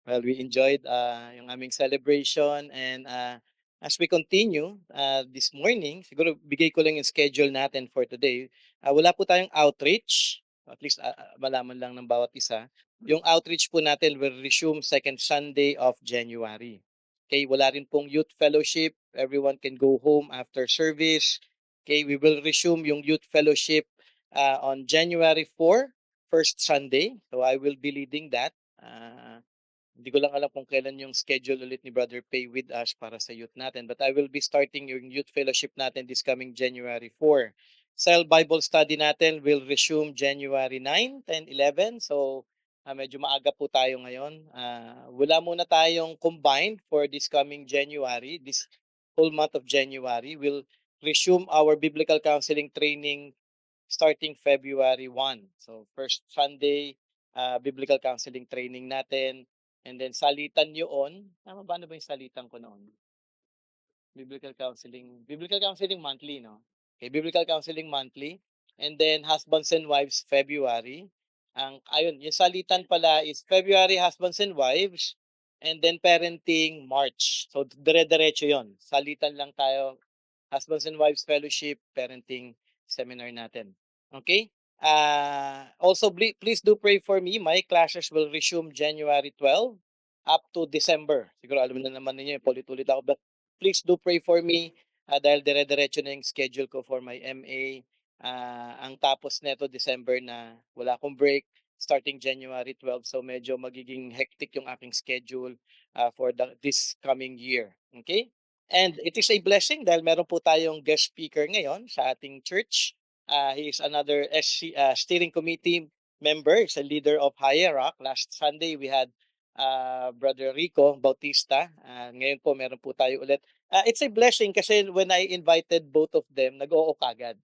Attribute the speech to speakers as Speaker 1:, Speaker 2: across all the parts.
Speaker 1: Well, we enjoyed yung aming celebration and as we continue this morning, siguro bigay ko lang yung schedule natin for today. Wala po tayong outreach, at least malaman lang ng bawat isa. Yung outreach po natin will resume second Sunday of January. Okay, wala rin pong youth fellowship. Everyone can go home after service. Okay, we will resume yung youth fellowship on January 4, first Sunday. So I will be leading that. Hindi ko lang alam kung kailan yung schedule ulit ni Brother Pay with us para sa youth natin. But I will be starting yung youth fellowship natin this coming January 4. Cell Bible study natin will resume January 9, 10, 11. So medyo maaga po tayo ngayon. Wala muna tayong combined for this coming January. This whole month of January, we'll resume our biblical counseling training starting February 1. So first Sunday, biblical counseling training natin. And then salitan yun. Tama ba, ano ba yung salitan ko noon? Biblical counseling monthly, no? Okay, biblical counseling monthly. And then husbands and wives February. Ayun, yung salitan pala is February husbands and wives, and then parenting March. So dire-diretso 'yon. Salitan lang tayo, husbands and wives fellowship, parenting seminar natin. Okay? Also, please do pray for me. My classes will resume January 12 up to December. Siguro alam na naman ninyo, ulit-ulit ako. But please do pray for me dahil dire-diretso na yung schedule ko for my MA. Ang tapos neto December na, wala akong break starting January 12. So medyo magiging hectic yung aking schedule for this coming year. Okay? And it is a blessing dahil meron po tayong guest speaker ngayon sa ating church. He is another steering committee member. He's a leader of Hierarch. Last Sunday, we had Brother Rico Bautista. Ngayon po, meron po tayo ulit. It's a blessing kasi when I invited both of them, nag-oo kagad.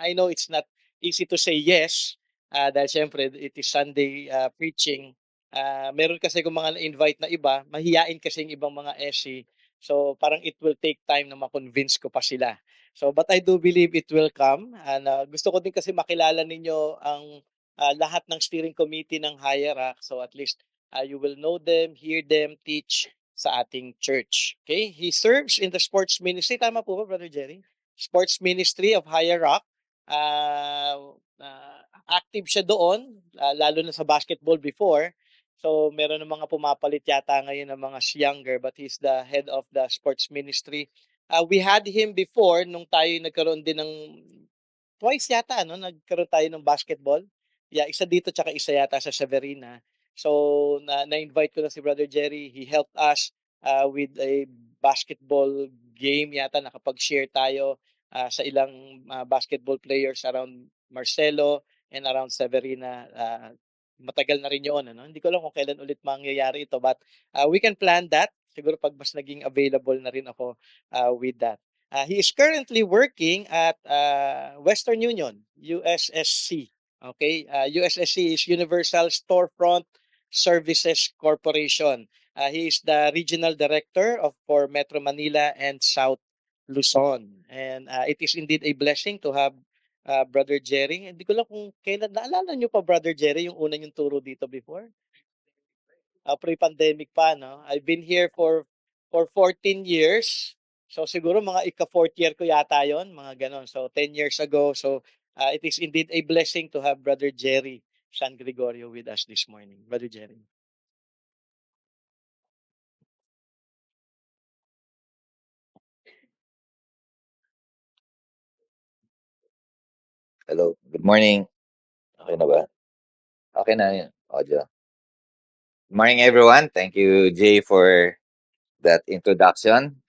Speaker 1: I know it's not easy to say yes dahil syempre it is Sunday preaching. Meron kasi kung mga na-invite na iba, mahiyain kasi yung ibang mga SC. So parang it will take time na ma-convince ko pa sila. So but I do believe it will come. And gusto ko din kasi makilala ninyo ang lahat ng steering committee ng Hierarch. So at least you will know them, hear them, teach sa ating church. Okay? He serves in the sports ministry. Tama po ba, Brother Jerry? Sports ministry of Hierarch. Active siya doon, lalo na sa basketball before. So meron ng mga pumapalit yata ngayon ng mga younger, but he's the head of the sports ministry. We had him before nung tayo nagkaroon din ng twice yata, no? Nagkaroon tayo ng basketball. Yeah, isa dito tsaka isa yata sa Severina. So na-invite ko na si Brother Jerry. He helped us with a basketball game yata, nakapag-share tayo sa ilang basketball players around Marcelo and around Severina. Matagal na rin yun. Ano? Hindi ko alam kung kailan ulit mangyayari ito, but we can plan that. Siguro pag mas naging available na rin ako with that. He is currently working at Western Union, USSC. Okay, USSC is Universal Storefront Services Corporation. He is the regional director for Metro Manila and South Luzon. And it is indeed a blessing to have Brother Jerry. Hindi ko lang kung kailan, naalala nyo pa Brother Jerry, yung una yung turo dito before? Pre-pandemic pa, no? I've been here for 14 years. So siguro mga ika-4th year ko yata yon, mga ganon. So 10 years ago. So it is indeed a blessing to have Brother Jerry San Gregorio with us this morning. Brother Jerry.
Speaker 2: Hello, good morning. Okay na ba? Okay na yung audio. Good morning, everyone. Thank you, Jay, for that introduction.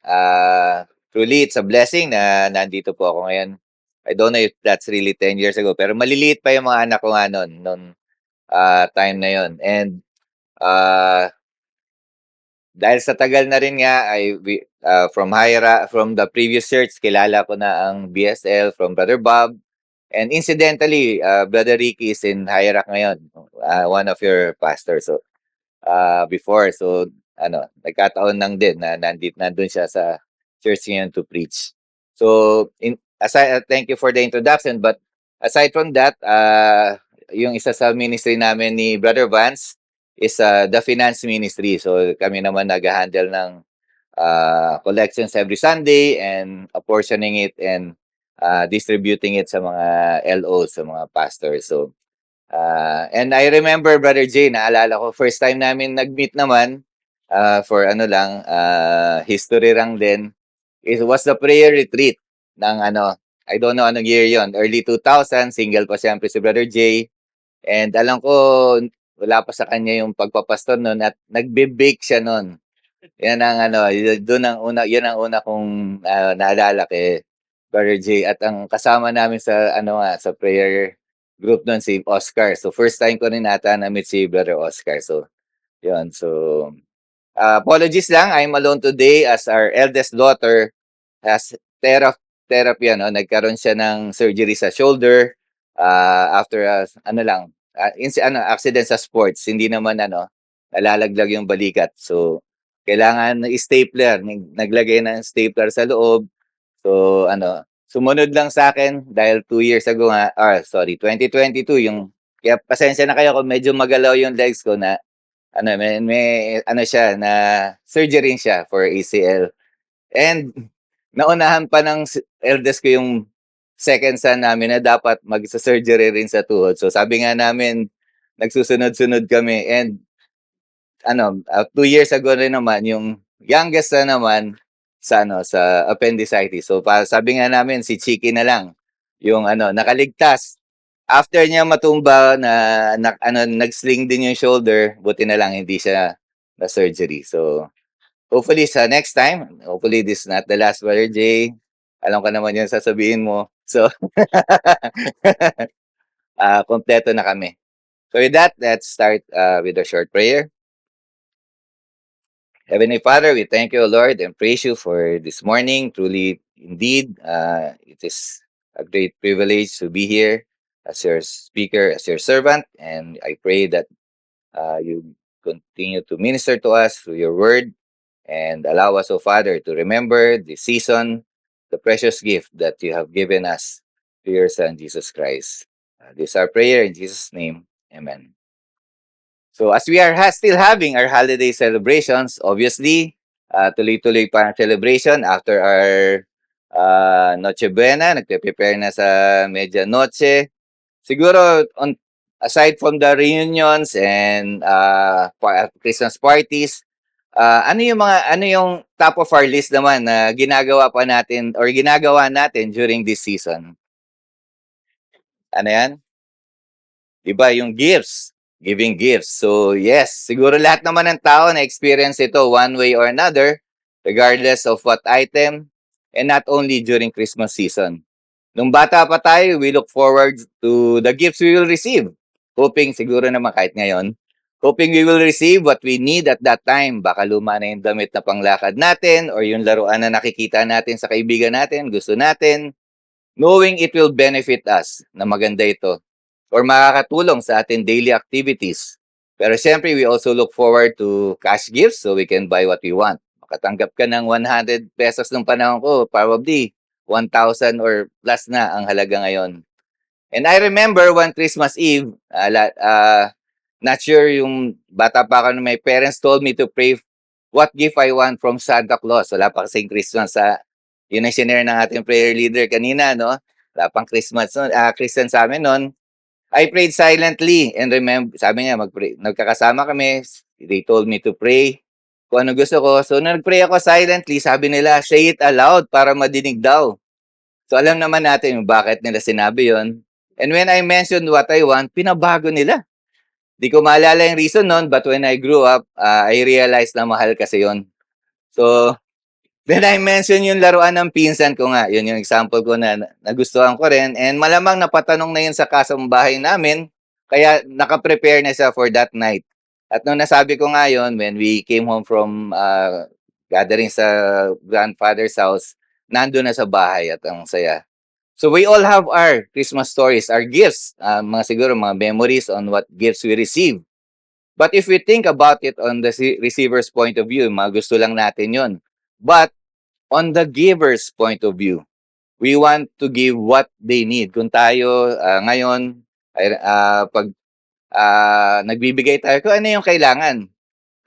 Speaker 2: Truly, it's a blessing na nandito po ako ngayon. I don't know if that's really 10 years ago, pero maliliit pa yung mga anak ko nga noon time na yon. And dahil sa tagal na rin nga, from the previous church, kilala ko na ang BSL from Brother Bob. And incidentally, Brother Ricky is in Hierarch ngayon, one of your pastors. So, before, so nagkataon lang din na nandun siya sa church ngayon to preach. So, thank you for the introduction. But aside from that, yung isa sa ministry namin ni Brother Vance is the finance ministry. So kami naman nag-handle ng collections every Sunday and apportioning it and distributing it sa mga LOs, sa mga pastors. So and I remember, Brother Jay, naalala ko, first time namin nag-meet naman, for ano lang, history lang din, it was the prayer retreat ng ano, I don't know anong year yon, early 2000, single pa siyempre si Brother Jay. And alam ko, wala pa sa kanya yung pagpapastor noon at nagbe-bake siya noon. Yan ang ano, doon ang una, yun ang una kong naalala kay Brother J. At ang kasama namin sa ano nga, sa prayer group noon si Oscar. So first time ko rin ata na-meet si Brother Oscar. So yun. So apologies lang, I'm alone today as our eldest daughter has therapy ano, nagkaroon siya ng surgery sa shoulder after ano lang, accident sa sports, hindi naman ano, nalalaglag yung balikat. So kailangan stapler, naglagay ng stapler sa loob. So ano, sumunod lang sa akin dahil 2 years ago nga, 2022 yung, kaya pasensya na kayo kung medyo magalaw yung legs ko na ano, may ano siya na surgery siya for ACL. And naunahan pa ng eldest ko yung second son namin na dapat magsa-surgery rin sa tuhod. So sabi nga namin, nagsusunod-sunod kami. And ano, 2 years ago rin naman, yung youngest na naman sa ano, sa appendicitis. So sabi nga namin, si Chiki na lang yung ano, nakaligtas. After niya matumba na ano, nag-sling din yung shoulder, buti na lang hindi siya na surgery. So hopefully sa next time, hopefully this is not the last, Brother Jay. Alam ko naman yung sasabihin mo. So kompleto na kami. So with that, let's start with a short prayer. Heavenly Father, we thank you, Lord, and praise you for this morning. Truly, indeed, it is a great privilege to be here as your speaker, as your servant. And I pray that you continue to minister to us through your word and allow us, O Father, to remember the season, the precious gift that you have given us to your Son, Jesus Christ. This is our prayer in Jesus' name. Amen. So as we are still having our holiday celebrations, obviously, tuloy-tuloy pa ang celebration after our Noche Buena, nagpe-prepare na sa Medianoche. Siguro, aside from the reunions and Christmas parties, ano yung top of our list naman na ginagawa pa natin or ginagawa natin during this season? Ano yan? Diba, yung gifts, giving gifts. So yes, siguro lahat naman ng tao na experience ito one way or another, regardless of what item, and not only during Christmas season. Nung bata pa tayo, we look forward to the gifts we will receive. Hoping siguro naman kahit ngayon, hoping we will receive what we need at that time. Baka luma na yung damit na panglakad natin or yung laruan na nakikita natin sa kaibigan natin, gusto natin, knowing it will benefit us na maganda ito or makakatulong sa ating daily activities. Pero siyempre, we also look forward to cash gifts so we can buy what we want. Makatanggap ka ng 100 pesos ng panahon ko, probably 1,000 or plus na ang halaga ngayon. And I remember one Christmas Eve, not sure yung bata pa ako, my parents told me to pray what gift I want from Santa Claus. Wala pa kasing Christmas yun ang sinare ng ating prayer leader kanina, no? Wala pang Christmas noon, Christian sa amin noon. I prayed silently and remember, sabi niya, nagkakasama kami, they told me to pray kung ano gusto ko. So, nung nag-pray ako silently, sabi nila, say it aloud para madinig daw. So, alam naman natin yung bakit nila sinabi yon. And when I mentioned what I want, pinabago nila. Di ko maalala yung reason nun, but when I grew up, I realized na mahal kasi yon. So, then I mentioned yung laruan ng pinsan ko nga. Yun yung example ko na nagustuhan ko rin. And malamang napatanong na yun sa kasambahay namin. Kaya nakaprepare na siya for that night. At nung nasabi ko nga yun, when we came home from gathering sa grandfather's house, nandun na sa bahay at ang saya. So we all have our Christmas stories, our gifts, siguro mga memories on what gifts we receive. But if we think about it on the receiver's point of view, mga gusto lang natin yun. But on the giver's point of view, we want to give what they need. Kung tayo ngayon, pag nagbibigay tayo kung ano yung kailangan.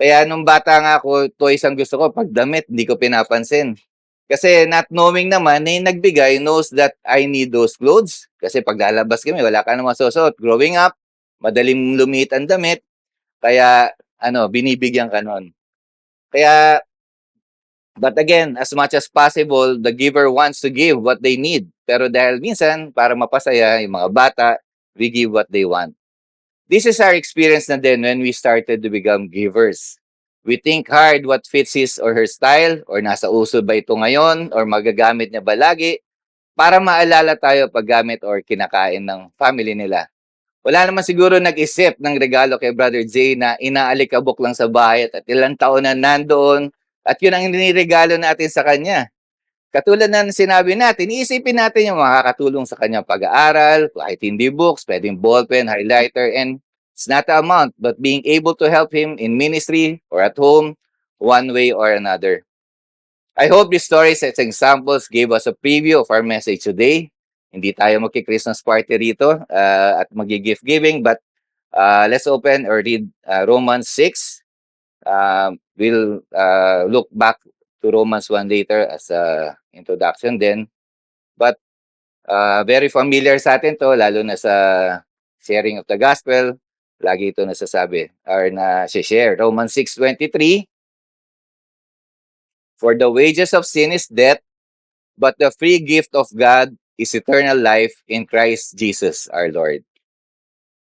Speaker 2: Kaya nung bata nga ako, toys ang gusto ko. Pag damit, hindi ko pinapansin. Kasi not knowing naman na yung nagbigay knows that I need those clothes. Kasi pag lalabas kami, wala ka namang susuot. Growing up, madaling lumit ang damit. Kaya, binibigyan ka nun. Kaya, but again, as much as possible, the giver wants to give what they need. Pero dahil minsan, para mapasaya yung mga bata, we give what they want. This is our experience na din when we started to become givers. We think hard what fits his or her style, or nasa uso ba ito ngayon, or magagamit niya ba lagi, para maalala tayo paggamit or kinakain ng family nila. Wala naman siguro nag-isip ng regalo kay Brother Jay na inaalikabok lang sa bahay at ilang taon na nandoon at yun ang iniregalo natin sa kanya. Katulad na sinabi natin, iisipin natin yung makakatulong sa kanyang pag-aaral, kahit hindi books, pwedeng ballpen, highlighter, and it's not the amount, but being able to help him in ministry or at home, one way or another. I hope these stories and examples gave us a preview of our message today. Hindi tayo magki-Christmas party rito at magi-gift giving, but let's open or read Romans 6. We'll look back to Romans 1 later as a introduction din. But very familiar sa atin to, lalo na sa sharing of the gospel. Lagi ito nasasabi or na-share. Romans 6:23, for the wages of sin is death, but the free gift of God is eternal life in Christ Jesus our Lord.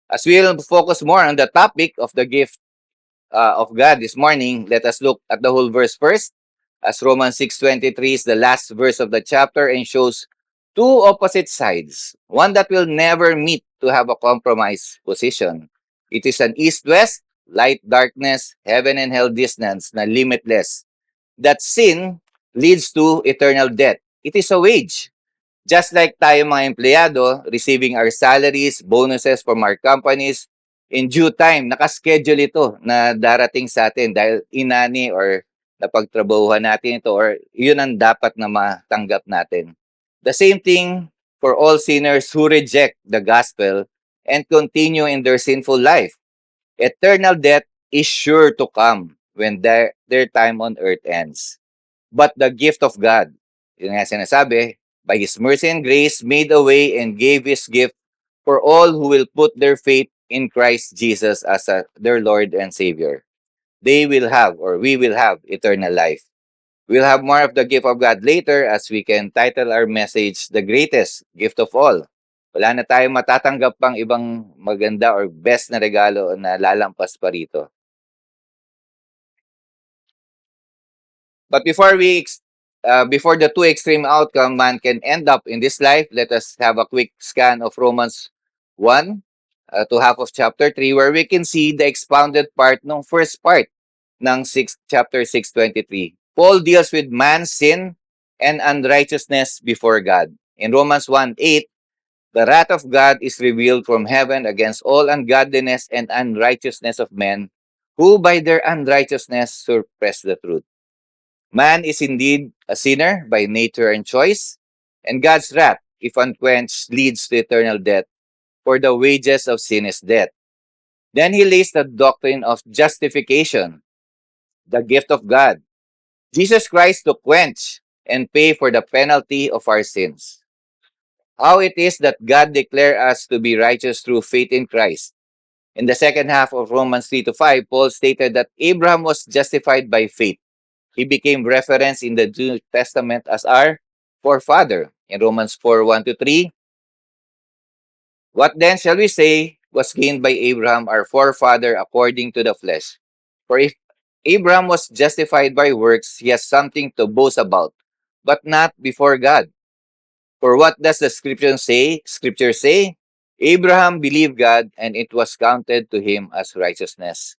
Speaker 2: As we'll focus more on the topic of the gift of God this morning, let us look at the whole verse first, as Romans 6:23 is the last verse of the chapter and shows two opposite sides, one that will never meet to have a compromise position. It is an east-west, light-darkness, heaven and hell distance na limitless. That sin leads to eternal death. It is a wage. Just like tayo mga empleyado, receiving our salaries, bonuses from our companies, in due time, nakaschedule ito na darating sa atin dahil inani or napagtrabahuhan natin ito or yun ang dapat na matanggap natin. The same thing for all sinners who reject the gospel and continue in their sinful life. Eternal death is sure to come when their time on earth ends. But the gift of God, yun nga sinasabi, by His mercy and grace, made a way and gave His gift for all who will put their faith in Christ Jesus as their Lord and Savior. They will have, or we will have, eternal life. We'll have more of the gift of God later as we can title our message, The Greatest Gift of All. Wala na tayong matatanggap pang ibang maganda or best na regalo na lalampas pa rito. But before the two extreme outcome man can end up in this life, let us have a quick scan of Romans 1 to half of chapter 3 where we can see the expounded part ng first part ng chapter 6:23. Paul deals with man's sin and unrighteousness before God. In Romans 1:8, the wrath of God is revealed from heaven against all ungodliness and unrighteousness of men who by their unrighteousness suppress the truth. Man is indeed a sinner by nature and choice, and God's wrath, if unquenched, leads to eternal death, for the wages of sin is death. Then he lays the doctrine of justification, the gift of God. Jesus Christ to quench and pay for the penalty of our sins. How it is that God declared us to be righteous through faith in Christ. In the second half of Romans 3-5, Paul stated that Abraham was justified by faith. He became referenced in the New Testament as our forefather. In Romans 4:1-3, what then shall we say was gained by Abraham, our forefather, according to the flesh? For if Abraham was justified by works, he has something to boast about, but not before God. For what does the scripture say? Scripture say, Abraham believed God, and it was counted to him as righteousness.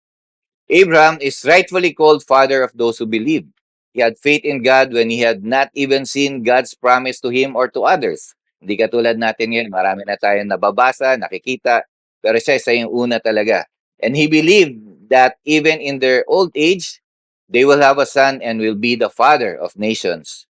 Speaker 2: Abraham is rightfully called father of those who believe. He had faith in God when he had not even seen God's promise to him or to others. Hindi katulad natin ngayon, marami na tayong nababasa, nakikita, pero siya yung una talaga. And he believed that even in their old age, they will have a son and will be the father of nations.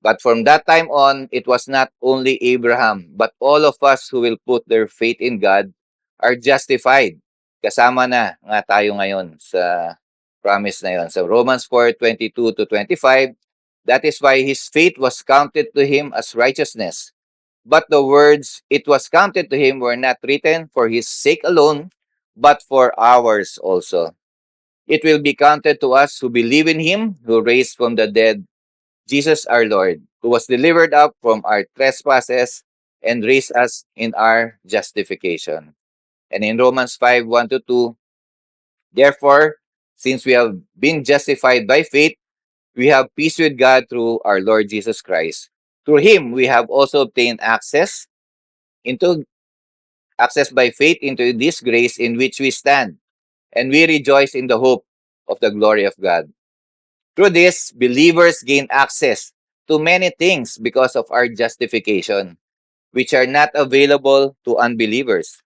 Speaker 2: But from that time on, it was not only Abraham, but all of us who will put their faith in God are justified kasama na nga tayo ngayon sa promise na yon. So Romans 4:22-25, that is why his faith was counted to him as righteousness. But the words it was counted to him were not written for his sake alone, but for ours also. It will be counted to us who believe in him who raised from the dead Jesus our Lord, who was delivered up from our trespasses and raised us in our justification. And in Romans 5:1-2, therefore, since we have been justified by faith, we have peace with God through our Lord Jesus Christ. Through him we have also obtained into access by faith into this grace in which we stand, and we rejoice in the hope of the glory of God. Through this, believers gain access to many things because of our justification, which are not available to unbelievers.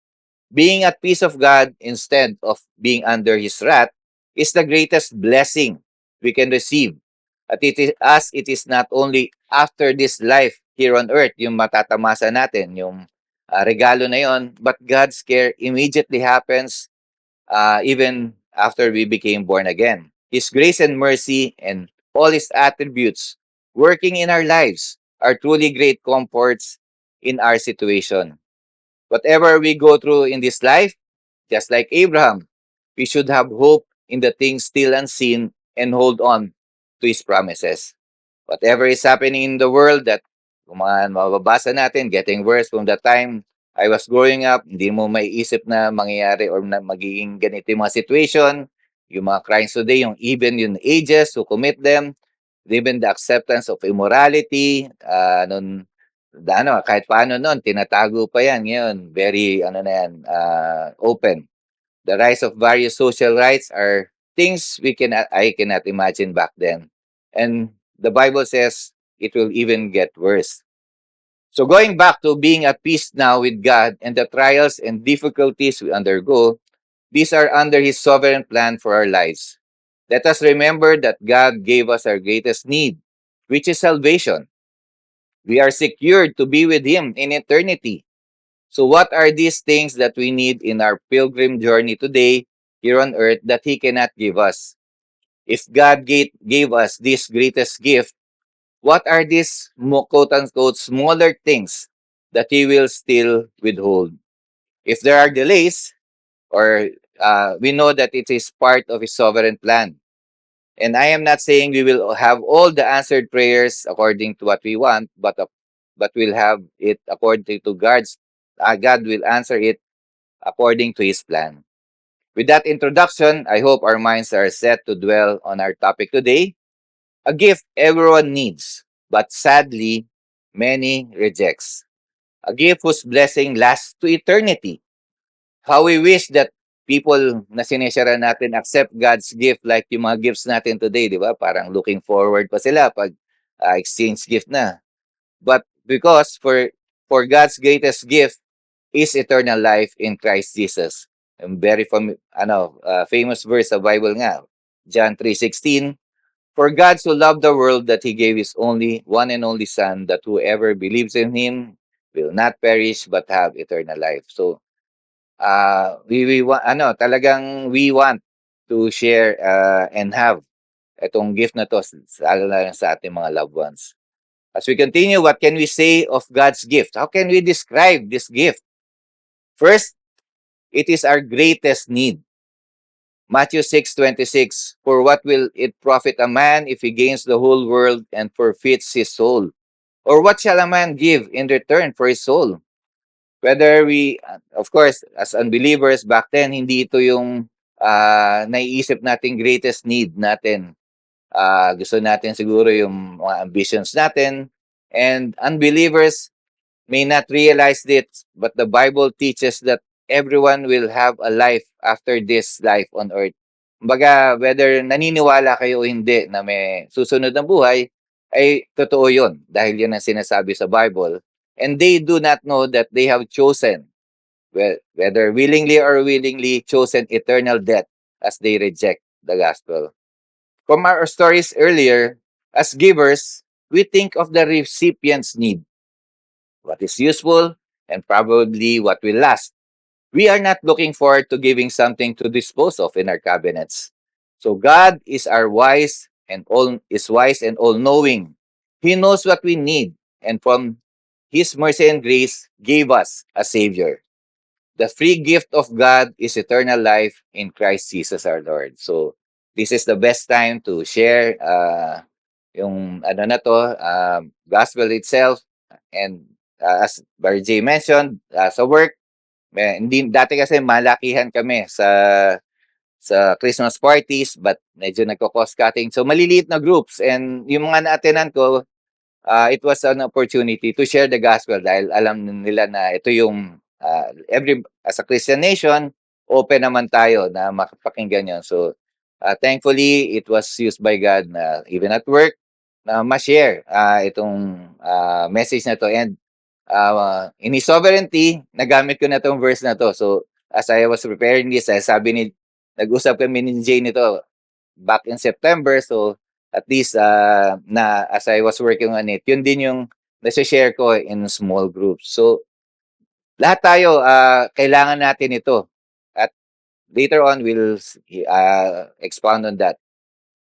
Speaker 2: Being at peace of God instead of being under His wrath is the greatest blessing we can receive. At it is not only after this life here on earth, yung matatamasa natin, yung regalo na yon, but God's care immediately happens even after we became born again. His grace and mercy and all His attributes working in our lives are truly great comforts in our situation. Whatever we go through in this life, just like Abraham, we should have hope in the things still unseen and hold on to His promises. Whatever is happening in the world that kung mga mababasa natin, getting worse from the time I was growing up, hindi mo maiisip na mangyayari or na magiging ganito yung mga situation, yung mga crimes today, even yung ages who commit them, even the acceptance of immorality, kahit paano noon, tinatago pa yan ngayon, very, open. The rise of various social rights are things I cannot imagine back then. And the Bible says it will even get worse. So going back to being at peace now with God and the trials and difficulties we undergo, these are under His sovereign plan for our lives. Let us remember that God gave us our greatest need, which is salvation. We are secured to be with Him in eternity. So what are these things that we need in our pilgrim journey today here on earth that He cannot give us? If God gave us this greatest gift, what are these quote unquote smaller things that He will still withhold? If there are delays, or we know that it is part of His sovereign plan. And I am not saying we will have all the answered prayers according to what we want, but we'll have it according to God's. God will answer it according to His plan. With that introduction, I hope our minds are set to dwell on our topic today, a gift everyone needs, but sadly, many rejects. A gift whose blessing lasts to eternity. How we wish that people na sinesharan natin accept God's gift like yung mga gifts natin today, di ba? Parang looking forward pa sila pag exchange gift na. But because for God's greatest gift is eternal life in Christ Jesus. And very famous verse sa Bible nga, John 3:16. For God so loved the world that He gave His one and only Son, that whoever believes in Him will not perish but have eternal life. So, talagang we want to share and have itong gift na to, lalo na sa ating mga loved ones. As we continue, what can we say of God's gift? How can we describe this gift? First, it is our greatest need. Matthew 6:26, for what will it profit a man if he gains the whole world and forfeits his soul? Or what shall a man give in return for his soul? Whether of course, as unbelievers, back then, hindi ito yung naiisip nating greatest need natin. Gusto natin siguro yung mga ambitions natin. And unbelievers may not realize this, but the Bible teaches that everyone will have a life after this life on earth. Kumbaga, whether naniniwala kayo o hindi na may susunod na buhay, ay totoo yun dahil yun ang sinasabi sa Bible. And they do not know that they have chosen, whether willingly or willingly, chosen eternal death as they reject the gospel. From our stories earlier, as givers, we think of the recipient's need, what is useful, and probably what will last. we are not looking forward to giving something to dispose of in our cabinets. So God is wise and all knowing. He knows what we need, and from His mercy and grace gave us a Savior. The free gift of God is eternal life in Christ Jesus our Lord. So this is the best time to share yung ano na to, gospel itself. And as Barry J mentioned, sa work, hindi dati kasi malakihan kami sa Christmas parties, but medyo nagko-cost cutting. So maliliit na groups, and yung mga na-attendan ko, it was an opportunity to share the gospel dahil alam nila na ito yung as a Christian nation, open naman tayo na makapakinggan yun. So thankfully, it was used by God na even at work na ma-share itong message na to. And in His sovereignty, nagamit ko na itong verse na to. So, as I was preparing this, nag-usap kami ni Jay nito back in September. So, at least, na as I was working on it, yun din yung nasa-share ko in small groups. So, lahat tayo, kailangan natin ito. At later on, we'll expound on that.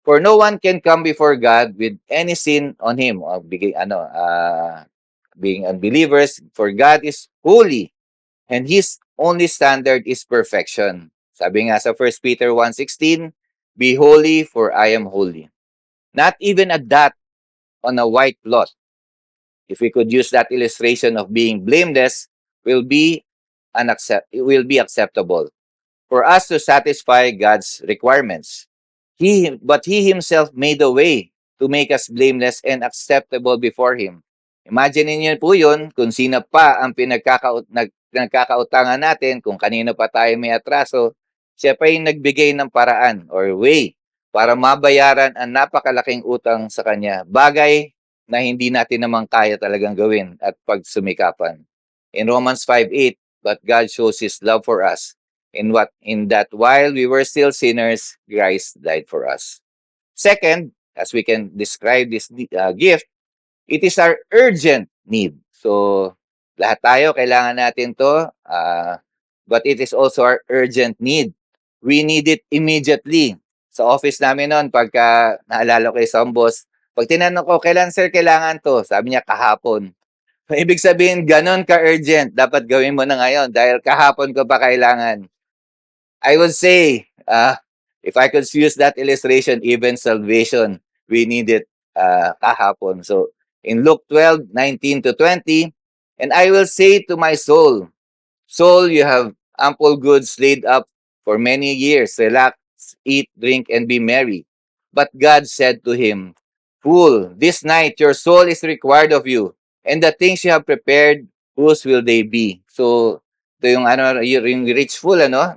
Speaker 2: For no one can come before God with any sin on him. Being unbelievers, for God is holy, and His only standard is perfection. Sabi nga sa 1 Peter 1:16, be holy for I am holy. Not even a dot on a white cloth, if we could use that illustration of being blameless, it will be acceptable for us to satisfy God's requirements. But He Himself made a way to make us blameless and acceptable before Him. Imagine niyo po yun, kung sino pa ang pinagkakautangan natin, kung kanino pa tayo may atraso, siya pa yung nagbigay ng paraan or way para mabayaran ang napakalaking utang sa Kanya. Bagay na hindi natin naman kaya talagang gawin at pagsumikapan. In Romans 5:8, but God shows His love for us in that while we were still sinners, Christ died for us. Second, as we can describe this gift, it is our urgent need. So, lahat tayo, kailangan natin to, but it is also our urgent need. We need it immediately. Sa office namin noon, pagka naalala ko isang boss, pag tinanong ko, kailan sir kailangan to? Sabi niya, kahapon. Ibig sabihin, ganon ka-urgent. Dapat gawin mo na ngayon dahil kahapon ko pa kailangan. I would say, if I could use that illustration, even salvation, we need it kahapon. So, in Luke 12:19-20, and I will say to my soul, soul, you have ample goods laid up for many years. Relax, eat, drink, and be merry. But God said to him, fool, this night your soul is required of you, and the things you have prepared, whose will they be? So, ito yung rich fool, na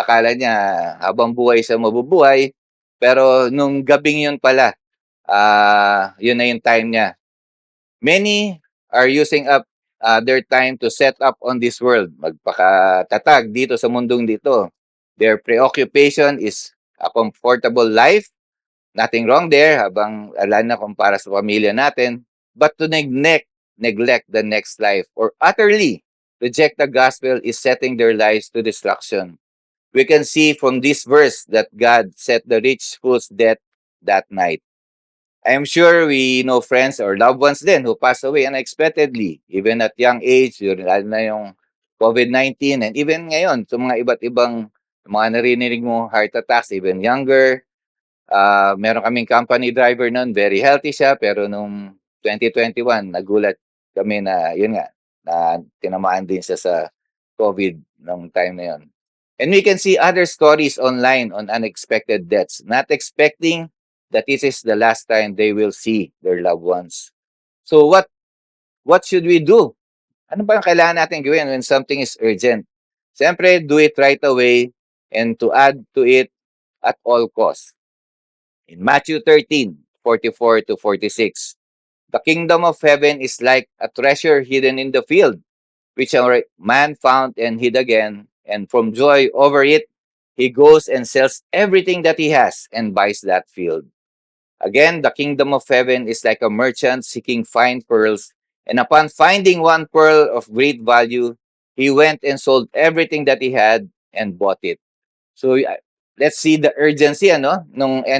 Speaker 2: akala niya habang buhay siya mabubuhay, pero nung gabing yun pala, yun na yung time niya. Many are using up their time to set up on this world, magpakatatag dito sa mundong dito. Their preoccupation is a comfortable life. Nothing wrong there habang alam na kung para sa pamilya natin. But to neglect the next life or utterly reject the gospel is setting their lives to destruction. We can see from this verse that God set the rich fool's death that night. I am sure we know friends or loved ones then who passed away unexpectedly, even at young age, lalo na yung COVID-19, and even ngayon, sa mga iba't ibang mga narinig mo, heart attacks, even younger. Meron kaming company driver noon, very healthy siya, pero nung 2021, nagulat kami na, yun nga, na tinamaan din siya sa COVID nung time na yun. And we can see other stories online on unexpected deaths, not expecting that this is the last time they will see their loved ones. So what should we do? Ano ba ang kailangan natin gawin when something is urgent? Siyempre, do it right away and to add to it at all costs. In Matthew 13:44-46, the kingdom of heaven is like a treasure hidden in the field, which a man found and hid again, and from joy over it, he goes and sells everything that he has and buys that field. Again, the kingdom of heaven is like a merchant seeking fine pearls, and upon finding one pearl of great value, he went and sold everything that he had and bought it. So let's see the urgency and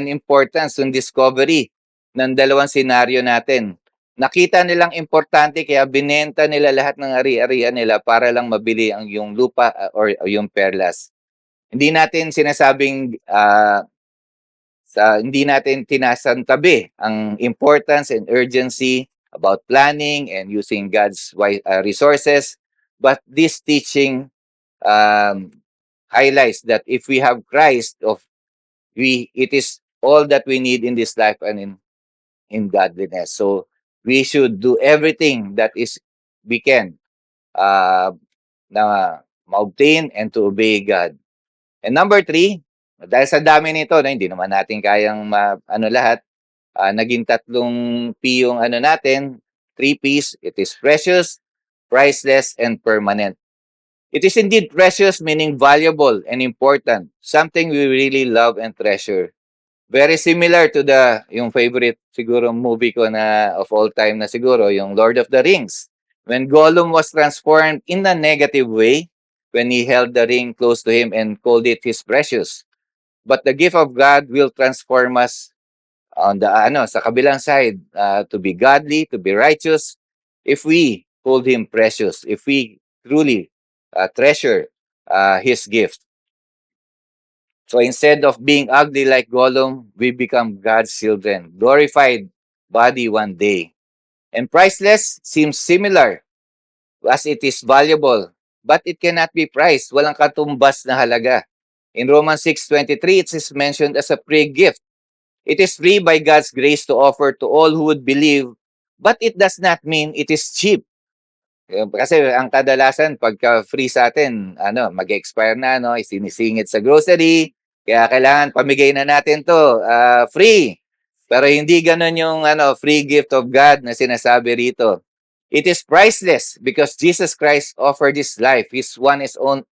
Speaker 2: importance ng discovery ng dalawang senaryo natin. Nakita nilang importante kaya binenta nila lahat ng ari-arian nila para lang mabili ang yung lupa or yung perlas. Hindi natin sinasabing hindi natin tinasantabi ang importance and urgency about planning and using God's resources, but this teaching highlights that if we have Christ, it is all that we need in this life and in godliness. So we should do everything that is we can uh, na ma-obtain and to obey God. And number 3, dahil sa dami nito, hindi naman natin kayang lahat, naging 3 P yung natin, 3 Ps. It is precious, priceless, and permanent. It is indeed precious, meaning valuable and important, something we really love and treasure. Very similar to yung favorite siguro movie ko na of all time na siguro, yung Lord of the Rings. When Gollum was transformed in a negative way, when he held the ring close to him and called it his precious. But the gift of God will transform us on the sa kabilang side, to be godly, to be righteous, if we hold him precious, if we truly treasure his gift. So instead of being ugly like Gollum, we become God's children, glorified body one day. And priceless seems similar as it is valuable, but it cannot be priced. Walang katumbas na halaga. In Romans 6:23, it is mentioned as a free gift. It is free by God's grace to offer to all who would believe, but it does not mean it is cheap. Kasi ang kadalasan pagka free sa atin, mag-expire na, sinisingit sa grocery, kaya kailangan pamigay na natin to, free. Pero hindi ganun yung free gift of God na sinasabi rito. It is priceless because Jesus Christ offered his life, his one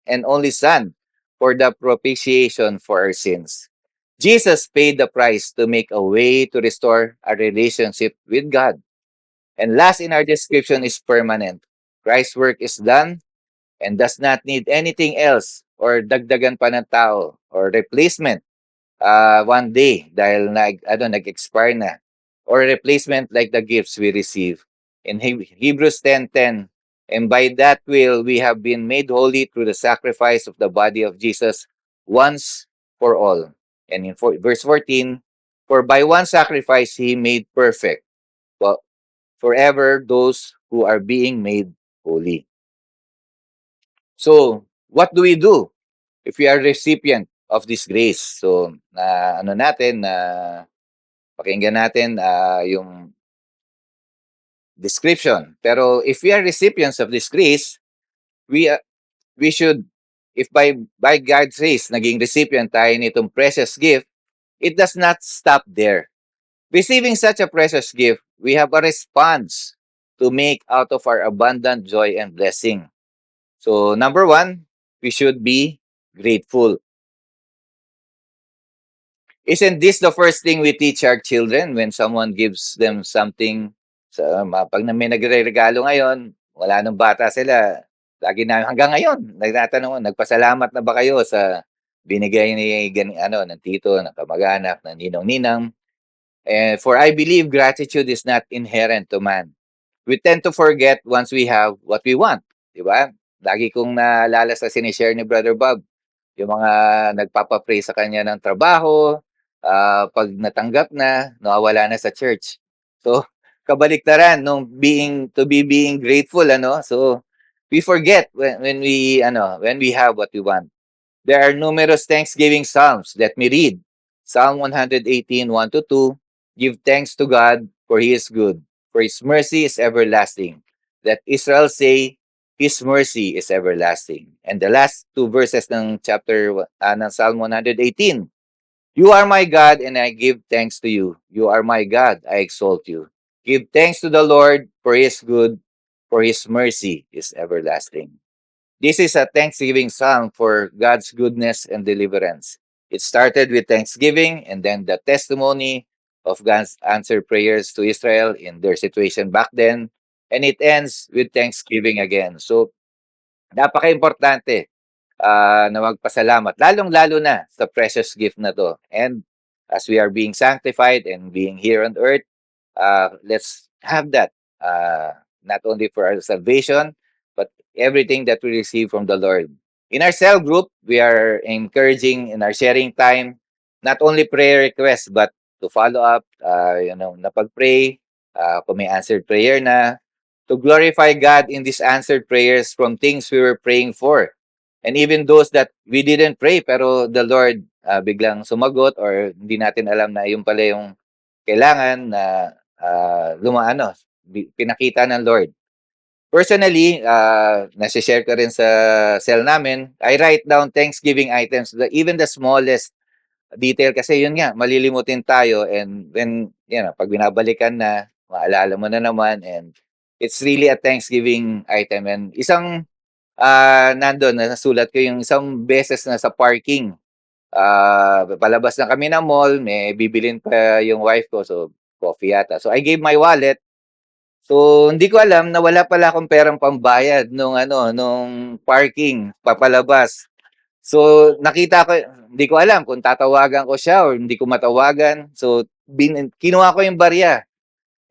Speaker 2: and only Son, for the propitiation for our sins. Jesus paid the price to make a way to restore our relationship with God. And last in our description is permanent. Christ's work is done and does not need anything else or dagdagan pa ng tao or replacement one day dahil nag-expire na, or replacement like the gifts we receive. In Hebrews 10:10, and by that will we have been made holy through the sacrifice of the body of Jesus once for all. And in verse 14, for by one sacrifice he made perfect forever those who are being made holy. So, what do we do if we are recipient of this grace? So, pakinggan natin yung description. Pero if we are recipients of this grace, we should, if by God's grace, naging recipient tayo nitong precious gift, it does not stop there. Receiving such a precious gift, we have a response to make out of our abundant joy and blessing. So, number 1, we should be grateful. Isn't this the first thing we teach our children when someone gives them something? Pag may nagre-regalo ngayon, wala nang bata sila, lagi na hanggang ngayon, nagtatanong, nagpasalamat na ba kayo sa binigay ni ng tito, ng kamag-anak, ng ninong-ninang? For I believe gratitude is not inherent to man. We tend to forget once we have what we want. Di ba? Lagi kong naalala sa sinishare ni Brother Bob, yung mga nagpapapray sa kanya ng trabaho, pag natanggap na, nawawala na sa church. So, kabaliktaran nung being grateful, So, we forget when we have what we want. There are numerous Thanksgiving Psalms. Let me read. Psalm 118, 1-2. Give thanks to God, for He is good, for His mercy is everlasting. Let Israel say, His mercy is everlasting. And the last 2 verses ng chapter ng Psalm 118. You are my God, and I give thanks to you. You are my God, I exalt you. Give thanks to the Lord, for He is good, for His mercy is everlasting. This is a Thanksgiving song for God's goodness and deliverance. It started with thanksgiving and then the testimony of God's answered prayers to Israel in their situation back then. And it ends with thanksgiving again. So Napaka-importante na magpasalamat, lalong-lalo na sa precious gift na to. And as we are being sanctified and being here on earth, let's have that, not only for our salvation, but everything that we receive from the Lord. In our cell group, we are encouraging in our sharing time, not only prayer requests, but to follow up, napag-pray, kung may answered prayer na, to glorify God in these answered prayers from things we were praying for. And even those that we didn't pray, pero the Lord biglang sumagot, or hindi natin alam na yung pala yung kailangan na pinakita ng Lord. Personally, nasi-share ko rin sa cell namin, I write down Thanksgiving items, even the smallest detail, kasi yun nga, malilimutin tayo, and when, pag binabalikan na, maalala mo na naman, and it's really a Thanksgiving item. And isang, nandun, nasulat ko yung isang beses na sa parking, palabas na kami ng mall, may bibilin pa yung wife ko, so coffee yata. So I gave my wallet. So hindi ko alam na wala pala akong perang pambayad nung parking papalabas. So nakita ko, hindi ko alam kung tatawagan ko siya or hindi ko matawagan. So kinuha ko yung barya.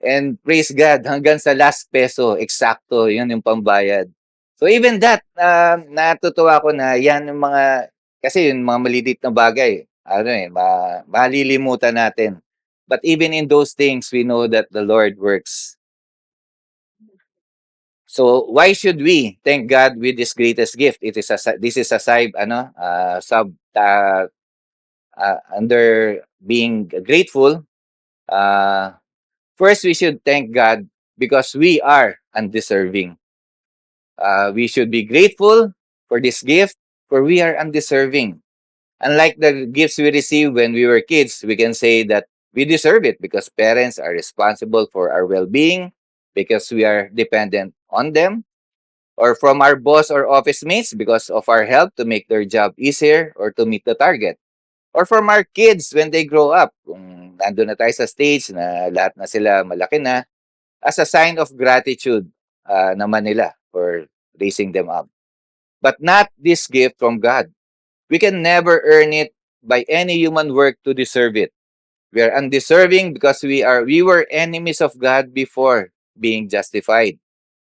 Speaker 2: And praise God, hanggang sa last peso, eksakto, yun yung pambayad. So even that, natutuwa ko na yan yung mga, kasi yung mga maliliit na bagay, malilimutan natin. But even in those things, we know that the Lord works. So why should we thank God with this greatest gift? This is a under being grateful. First, we should thank God because we are undeserving. We should be grateful for this gift, for we are undeserving. Unlike the gifts we received when we were kids, we can say that we deserve it because parents are responsible for our well-being, because we are dependent on them, or from our boss or office mates because of our help to make their job easier or to meet the target. Or from our kids when they grow up, kung nandun na tayo sa stage na lahat na sila malaki na, as a sign of gratitude naman nila for raising them up. But not this gift from God. We can never earn it by any human work to deserve it. We are undeserving because we were enemies of God before being justified.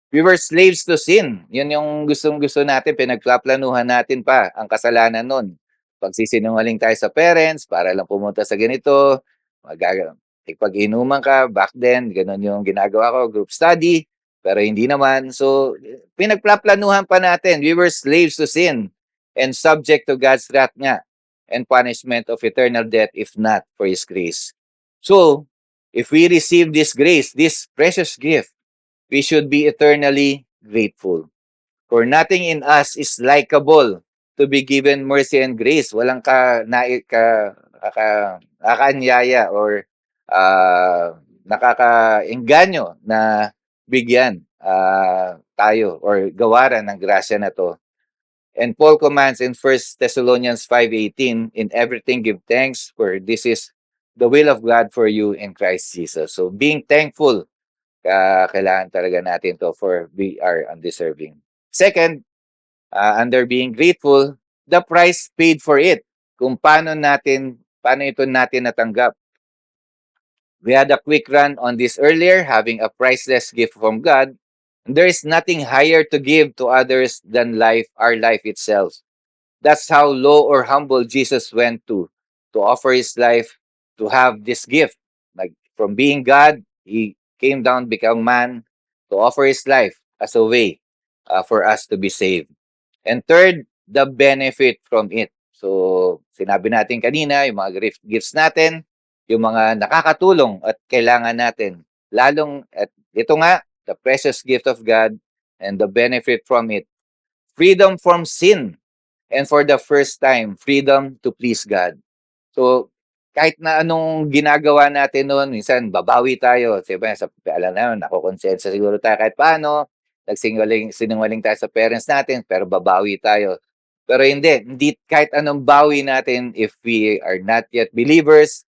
Speaker 2: We were slaves to sin. Yun yung gustong-gusto natin, pinagplaplanuhan natin pa ang kasalanan nun. Pagsisinungaling tayo sa parents para lang pumunta sa ganito, pag-inuman ka, back then, ganun yung ginagawa ko, group study, pero hindi naman. So, pinagplaplanuhan pa natin. We were slaves to sin and subject to God's wrath nga and punishment of eternal death if not for His grace. So, if we receive this grace, this precious gift, we should be eternally grateful. For nothing in us is likable to be given mercy and grace. Walang nakakaanyaya or nakakaengganyo na bigyan tayo or gawaran ng grasya na to. And Paul commands in 1 Thessalonians 5:18, in everything give thanks, for this is the will of God for you in Christ Jesus. So being thankful, kailangan talaga natin to, for we are undeserving. Second, under being grateful, the price paid for it. Kung paano ito natin natanggap. We had a quick run on this earlier, having a priceless gift from God. There is nothing higher to give to others than our life itself. That's how low or humble Jesus went to offer his life, to have this gift. Like from being God, he came down, become man, to offer his life as a way for us to be saved. And third, the benefit from it. So, sinabi natin kanina, yung mga gifts natin, yung mga nakakatulong at kailangan natin. At ito nga, the precious gift of God and the benefit from it. Freedom from sin. And for the first time, freedom to please God. So, kahit na anong ginagawa natin noon, minsan babawi tayo. Diba, alam naman, nakukonsensa siguro tayo kahit paano. Sinungaling tayo sa parents natin, pero babawi tayo. Pero hindi kahit anong bawi natin, if we are not yet believers,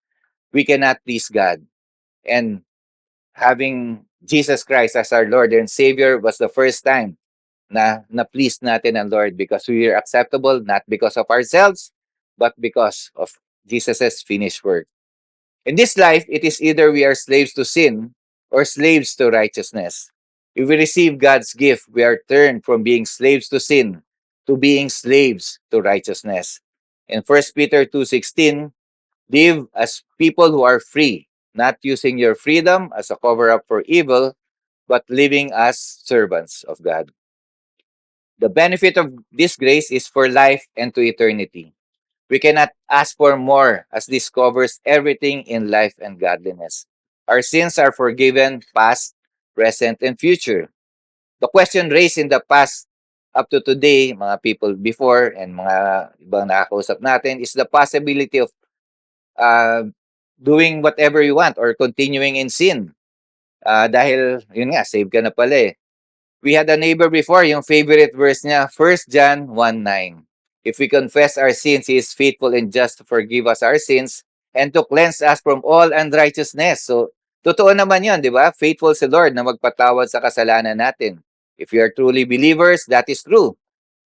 Speaker 2: we cannot please God. And having Jesus Christ as our Lord and Savior was the first time na please natin ang Lord because we are acceptable not because of ourselves, but because of Jesus' finished work. In this life, it is either we are slaves to sin or slaves to righteousness. If we receive God's gift, we are turned from being slaves to sin to being slaves to righteousness. In 1 Peter 2:16, live as people who are free, not using your freedom as a cover up for evil, but living as servants of God. The benefit of this grace is for life and to eternity. We cannot ask for more as this covers everything in life and godliness. Our sins are forgiven, past, present, and future. The question raised in the past up to today, mga people before and mga ibang nakakausap natin, is the possibility of uh, doing whatever you want or continuing in sin. Dahil, yun nga, save ka na pala eh. We had a neighbor before, yung favorite verse niya, 1 John 1:9. If we confess our sins, He is faithful and just to forgive us our sins and to cleanse us from all unrighteousness. So, totoo naman yun, di ba? Faithful si Lord na magpatawad sa kasalanan natin. If we are truly believers, that is true.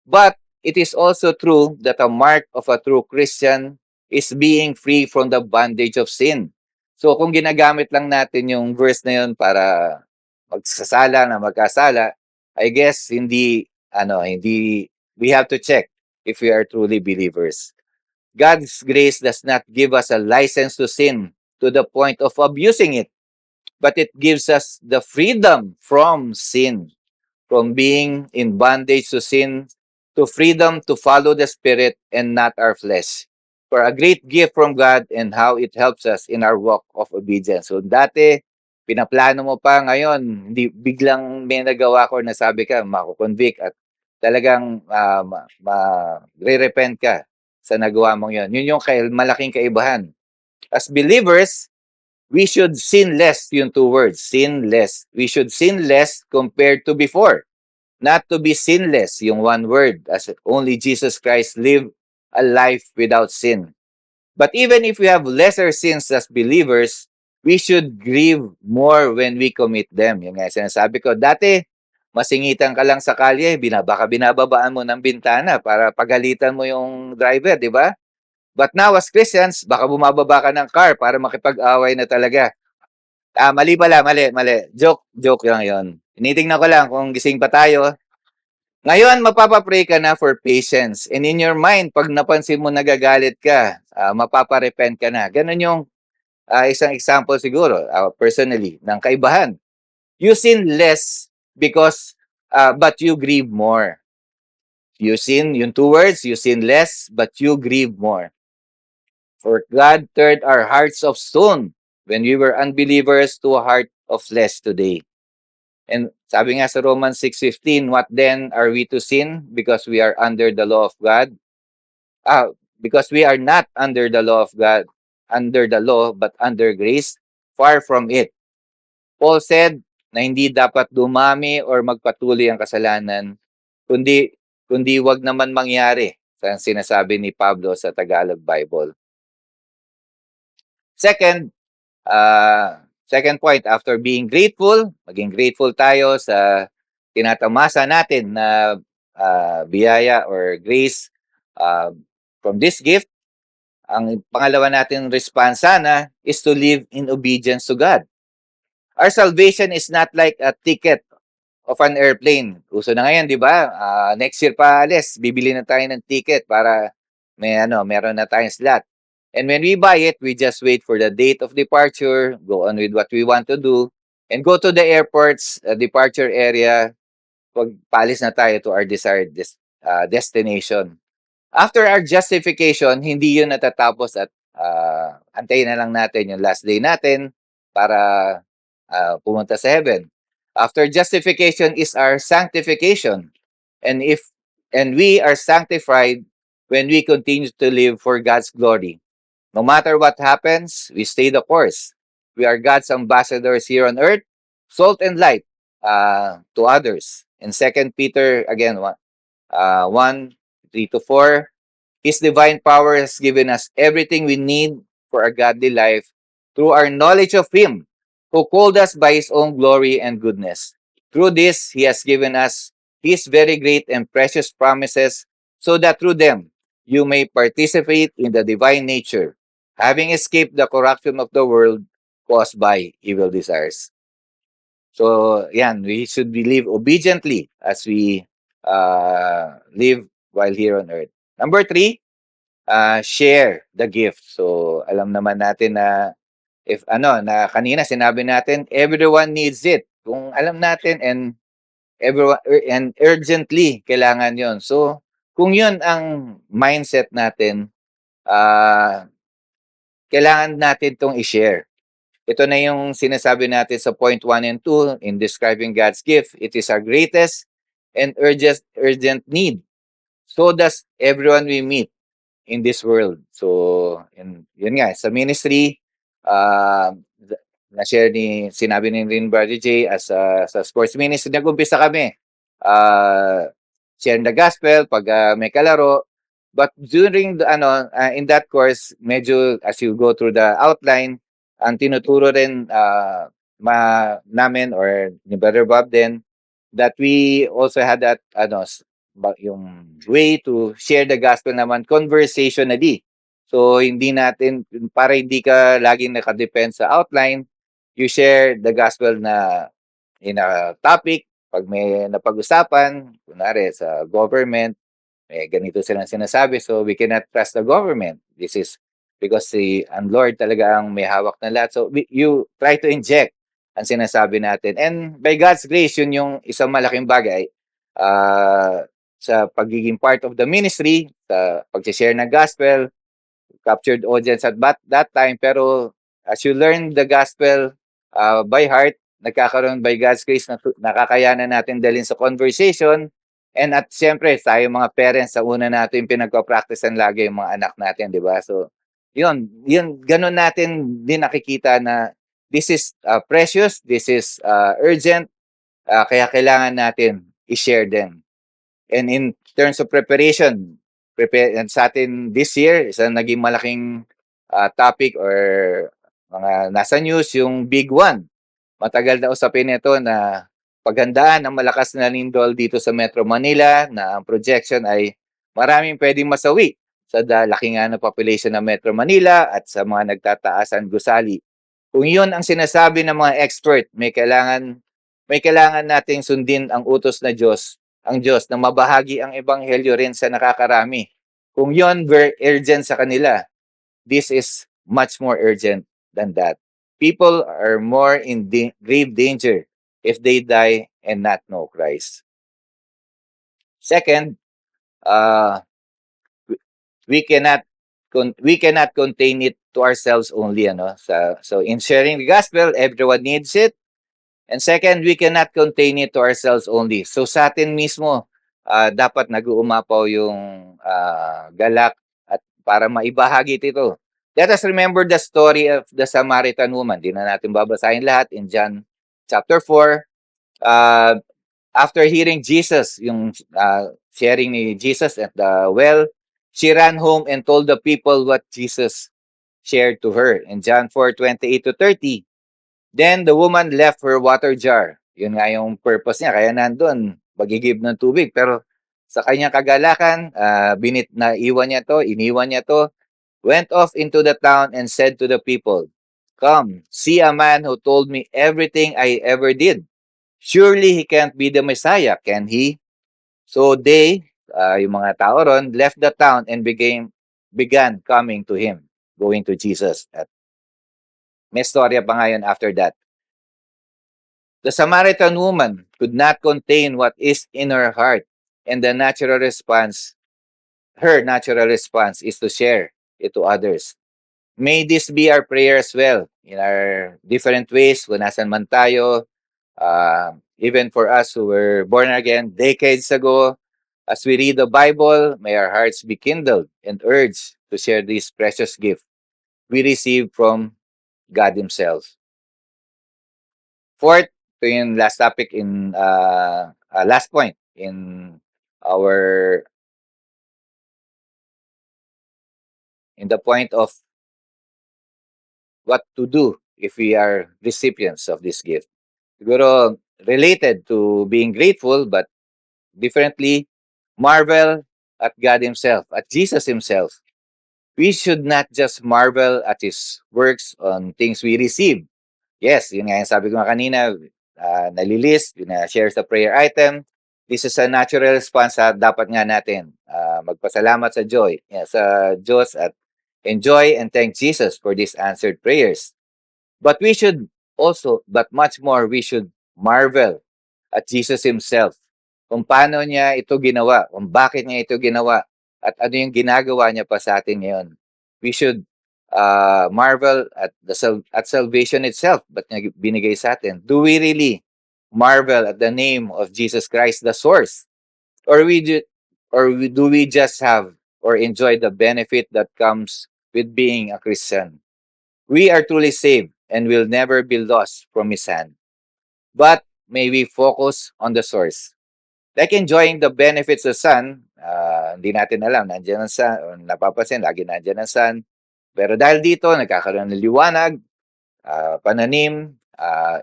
Speaker 2: But it is also true that a mark of a true Christian is being free from the bondage of sin. So kung ginagamit lang natin yung verse na yun para magsasala na magkasala, I guess hindi we have to check if we are truly believers. God's grace does not give us a license to sin to the point of abusing it, but it gives us the freedom from sin, from being in bondage to sin, to freedom to follow the Spirit and not our flesh. For a great gift from God and how it helps us in our walk of obedience. So dati, pinaplano mo pa ngayon, hindi biglang may nagawa ko na sabi ka, mako-convict at talagang re-repent ka sa nagawa mong yon. Yun yung malaking kaibahan. As believers, we should sin less, yung two words, sin less. We should sin less compared to before. Not to be sinless, yung one word, as only Jesus Christ lived a life without sin. But even if we have lesser sins as believers, we should grieve more when we commit them. Yung nga sinasabi ko, dati, masingitan ka lang sa kalye, baka binababaan mo ng bintana para pagalitan mo yung driver, di ba? But now as Christians, baka bumababa ka ng car para makipag-away na talaga. Mali pala, mali. Joke lang yon. Tinitingnan ko lang kung gising pa tayo. Ngayon, mapapapray ka na for patience. And in your mind, pag napansin mo nagagalit ka, mapaparepent ka na. Ganun yung isang example siguro, personally, ng kaibahan. You sin less because, but you grieve more. You sin, yung two words, you sin less, but you grieve more. For God turned our hearts of stone when we were unbelievers to a heart of flesh today. And sabi nga sa Romans 6:15, what then are we to sin because we are under the law of God? Because we are not under the law of God, under the law, but under grace, far from it. Paul said na hindi dapat dumami or magpatuloy ang kasalanan, kundi wag naman mangyari. Sa sinasabi ni Pablo sa Tagalog Bible. Second point, after being grateful, maging grateful tayo sa tinatamasa natin na biyaya or grace from this gift. Ang pangalawa natin response sana is to live in obedience to God. Our salvation is not like a ticket of an airplane. Uso na ngayon, di ba? Next year pa alis, bibili na tayo ng ticket para meron na tayong slot. And when we buy it, we just wait for the date of departure, go on with what we want to do, and go to the airport's departure area, pagpalis na tayo to our desired destination. After our justification, hindi yun natatapos at antayin na lang natin yung last day natin para pumunta sa heaven. After justification is our sanctification. And we are sanctified when we continue to live for God's glory. No matter what happens, we stay the course. We are God's ambassadors here on earth, salt and light to others. In 2 Peter, again, 1:3-4, His divine power has given us everything we need for a godly life through our knowledge of Him, who called us by His own glory and goodness. Through this, He has given us His very great and precious promises, so that through them you may participate in the divine nature, having escaped the corruption of the world caused by evil desires. So, yan, we should live obediently as we live while here on earth. Number three, share the gift. So, alam naman natin na if na kanina sinabi natin, everyone needs it. Kung alam natin and urgently kailangan 'yon. So, kung 'yon ang mindset natin, kailangan natin 'tong i-share. Ito na yung sinasabi natin sa point 1 and 2 in describing God's gift. It is our greatest and urgent need. So does everyone we meet in this world. So, yun nga, sa ministry, uh, sinabi ni rin Brother J, sa sports ministry, nag-umpisa kami. Sharing the gospel pag may kalaro. But during in that course, medyo as you go through the outline, ang tinuturo rin namin or ni Brother Bob din, that we also had that yung way to share the gospel naman conversationally. So hindi natin, para hindi ka laging nakadepend sa outline, you share the gospel na in a topic. Pag may napag-usapan, kunwari sa government, may ganito silang sinasabi, so we cannot trust the government. This is because ang Lord talaga ang may hawak na lahat. So you try to inject ang sinasabi natin. And by God's grace, yun yung isang malaking bagay sa pagiging part of the ministry, sa pag-share ng gospel, captured audience at that time. Pero as you learn the gospel by heart, nagkakaroon by God's grace na nakakayanan natin dalhin sa conversation. And at siyempre, tayo mga parents, sa una natin pinagpa-practicean lagi yung mga anak natin, di ba? So, yun, ganun natin din nakikita na this is precious, this is urgent, kaya kailangan natin i-share din. And in terms of preparation, sa atin this year, isang naging malaking topic or mga nasa news, yung Big One. Matagal na usapin ito na paghandaan ang malakas na lindol dito sa Metro Manila, na ang projection ay maraming pwedeng masawi sa laki nga ng population ng Metro Manila at sa mga nagtataasan gusali. Kung yun ang sinasabi ng mga expert, may kailangan nating sundin ang utos na ang Diyos na mabahagi ang ebanghelyo rin sa nakakarami. Kung yun very urgent sa kanila, this is much more urgent than that. People are more in grave danger if they die and not know Christ. Second, we cannot contain it to ourselves only. So in sharing the gospel, everyone needs it. And second, we cannot contain it to ourselves only. So sa atin mismo, dapat nag-uumapaw yung galak at para maibahagi ito. Let us remember the story of the Samaritan woman. Di na natin babasahin lahat in John chapter 4. After hearing Jesus, yung sharing ni Jesus at the well, she ran home and told the people what Jesus shared to her. In John 4:28-30, then the woman left her water jar. Yun nga yung purpose niya. Kaya nandun, magigib ng tubig. Pero sa kanyang kagalakan, iniwan niya to, went off into the town and said to the people, "Come, see a man who told me everything I ever did. Surely he can't be the Messiah, can he?" So they, yung mga tao ron, left the town and began coming to him, going to Jesus. At may storya pa ngayon after that. The Samaritan woman could not contain what is in her heart, and her natural response is to share it to others. May this be our prayer as well, in our different ways, kung nasan man tayo, even for us who were born again decades ago, as we read the Bible, may our hearts be kindled and urged to share this precious gift we receive from God Himself. Fourth, ito yung last topic last point in the point of what to do if we are recipients of this gift. Siguro related to being grateful, but differently, marvel at God Himself, at Jesus Himself. We should not just marvel at His works on things we receive. Yes, yun nga yung sabi ko nga kanina, nalilist, share sa prayer item. This is a natural response sa dapat nga natin magpasalamat sa sa Diyos at enjoy and thank Jesus for these answered prayers. But we should also, but much more, we should marvel at Jesus Himself. Kung paano niya ito ginawa, kung bakit niya ito ginawa, at ano yung ginagawa niya pa sa atin ngayon. We should marvel at at salvation itself, but niya binigay sa atin. Do we really marvel at the name of Jesus Christ, the source? Or do we just have or enjoy the benefit that comes with being a Christian? We are truly saved and will never be lost from His hand. But may we focus on the source. Like enjoying the benefits of sun, hindi natin alam, nandiyan ang sun, o napapansin, lagi nandiyan ang sun. Pero dahil dito, nagkakaroon ng liwanag, pananim,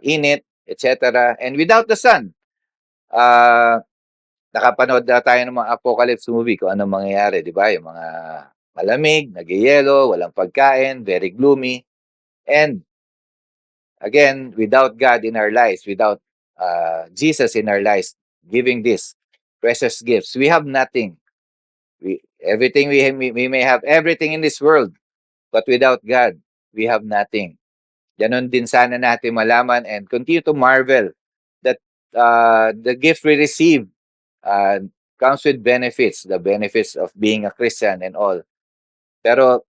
Speaker 2: init, etc. And without the sun, uh, nakapanood na tayo ng mga apocalypse movie kung anong mangyayari, di ba? Yung mga malamig, nagyayelo, walang pagkain, very gloomy. And again, without God in our lives, without Jesus in our lives, giving these precious gifts, we have nothing. We may have everything in this world, but without God, we have nothing. Ganon din sana natin malaman and continue to marvel that the gift we receive uh, comes with benefits, the benefits of being a Christian and all. Pero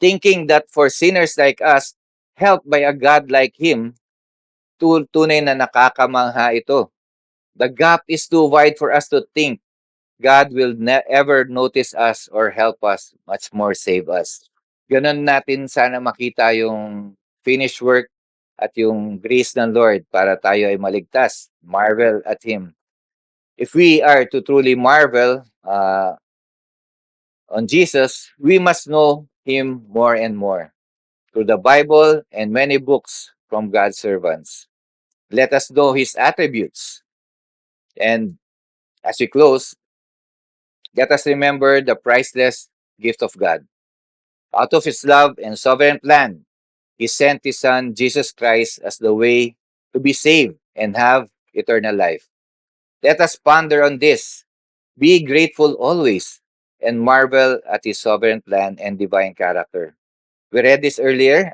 Speaker 2: thinking that for sinners like us, helped by a God like Him, tunay na nakakamangha ito. The gap is too wide for us to think God will ever notice us or help us, much more save us. Ganon natin sana makita yung finished work at yung grace ng Lord para tayo ay maligtas. Marvel at Him. If we are to truly marvel on Jesus, we must know Him more and more through the Bible and many books from God's servants. Let us know His attributes. And as we close, let us remember the priceless gift of God. Out of His love and sovereign plan, He sent His Son, Jesus Christ, as the way to be saved and have eternal life. Let us ponder on this, be grateful always, and marvel at His sovereign plan and divine character. We read this earlier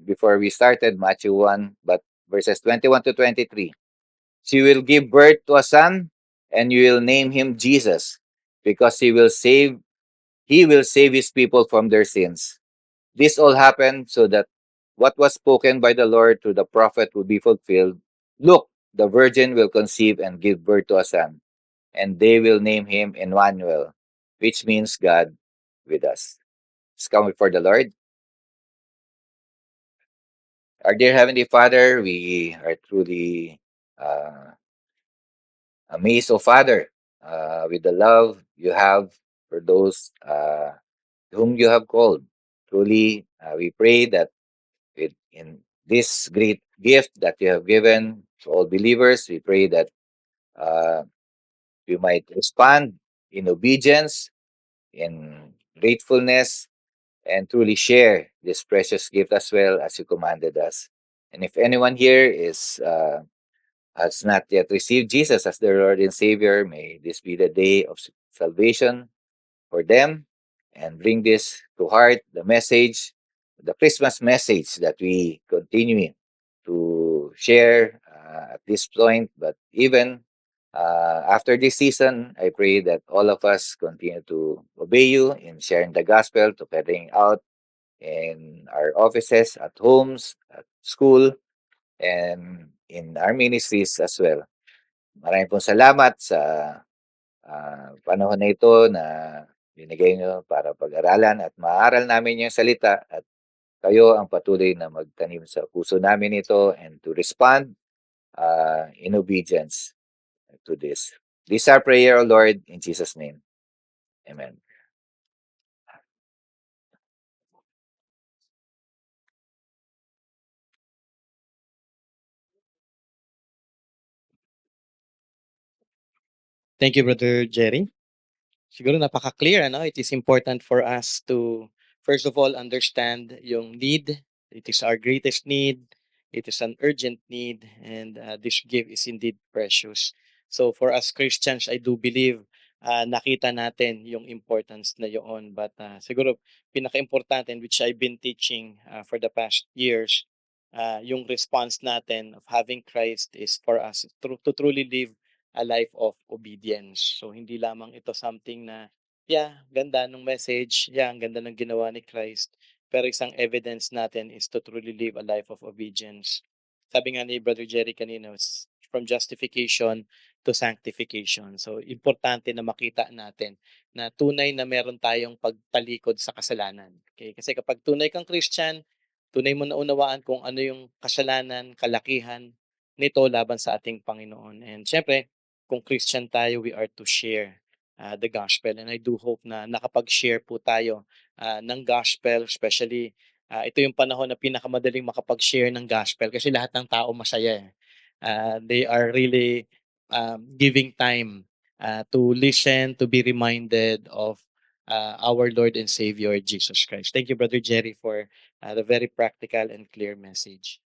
Speaker 2: before we started Matthew 1, but verses 21 to 23. She will give birth to a son, and you will name him Jesus, because he will save his people from their sins. This all happened so that what was spoken by the Lord through the prophet would be fulfilled. Look, the virgin will conceive and give birth to a son, and they will name him Emmanuel, which means God with us. It's coming for the Lord. Our dear Heavenly Father, we are truly uh, amazed, O Father, with the love you have for those whom you have called. Truly, we pray that in this great gift that you have given to all believers, we pray that uh, we might respond in obedience, in gratefulness, and truly share this precious gift as well as you commanded us. And if anyone here has not yet received Jesus as their Lord and Savior, may this be the day of salvation for them and bring this to heart, the message, the Christmas message that we continue to share at this point. But even after this season, I pray that all of us continue to obey you in sharing the gospel, to carrying out in our offices, at homes, at school, and in our ministries as well. Maraming pong salamat sa panahon na ito na binigay nyo para pag-aralan at maaral namin yung salita at kayo ang patuloy na magtanim sa puso namin ito and to respond in obedience to this. This is our prayer, O Lord, in Jesus' name. Amen.
Speaker 1: Thank you, Brother Jerry. Siguro napaka-clear ano, it is important for us to first of all understand yung need. It is our greatest need. It is an urgent need and this gift is indeed precious. So for us Christians, I do believe nakita natin yung importance na yun. But siguro pinaka-importante and which I've been teaching for the past years, yung response natin of having Christ is for us to truly live a life of obedience. So hindi lamang ito something na, yeah, ganda ng message, yeah, ang ganda ng ginawa ni Christ, pero isang evidence natin is to truly live a life of obedience. Sabi nga ni Brother Jerry kanina, from justification to sanctification. So importante na makita natin na tunay na meron tayong pagtalikod sa kasalanan. Okay? Kasi kapag tunay kang Christian, tunay mo na unawaan kung ano yung kasalanan, kalakihan nito laban sa ating Panginoon. And syempre, kung Christian tayo, we are to share the gospel. And I do hope na nakapag-share po tayo ng gospel, especially ito yung panahon na pinakamadaling makapag-share ng gospel kasi lahat ng tao masaya. They are really giving time to listen, to be reminded of our Lord and Savior Jesus Christ. Thank you, Brother Jerry, for the very practical and clear message.